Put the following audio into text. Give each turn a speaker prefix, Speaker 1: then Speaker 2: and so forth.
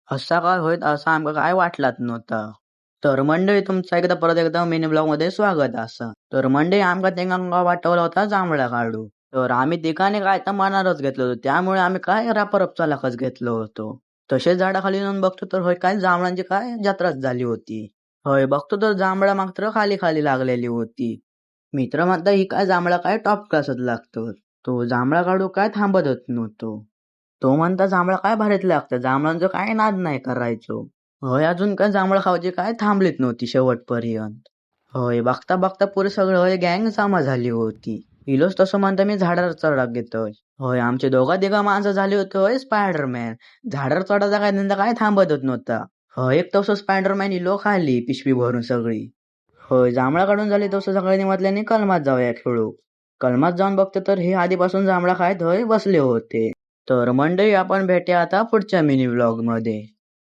Speaker 1: असा काय होईल असं आमका काय वाटलाच नव्हतं. तर मंडळी तुमचं परत एकदा मिनी ब्लॉग मध्ये स्वागत असं. तर मंडळी आमका तेंगा वाटवला होता जांभळा काढू. तर आम्ही तिघांनी काय तर मनारच घेतलं होतं. त्यामुळे आम्ही काय रॅपरअपचा लखच घेतलो होतो. तसेच झाडाखाली येऊन बघतो तर होय काय जांभळांची काय जत्राच झाली होती. होय बघतो तर जांभळा मात्र खाली खाली लागलेली होती. मित्र म्हणता ही काय जांभळा काय टॉप क्लासच लागतो. तो जांभळा काढू काय थांबतच नव्हतो. तो म्हणता जांभळा काय भारीत लागतं, जांभळांचं काय नाद नाही करायचो. होय अजून काय जांभळा खाऊची काय थांबलीच नव्हती शेवटपर्यंत. होय बघता बघता पुरे सगळं होय गँग जमा झाली होती. इलोच तसं म्हणता मी झाडावर चढा घेतोय. होय आमचे दोघा तिघा माणसं झाली होती होय स्पायडरमॅन. झाडावर चढायचा काय धंदा काय थांबतच नव्हता. होय एक तसं स्पायडरमॅन इलो खाली पिशवी भरून सगळी. होय जांभळा काढून झाली तसं सगळ्यांनी म्हटल्याने कलमात जाऊया खेळू. कलमात जाऊन बघतो तर हे आधीपासून जांभळा खायत होय बसले होते. तर मंडळी आपण भेटूया आता पुढच्या मिनी व्लॉग मध्ये.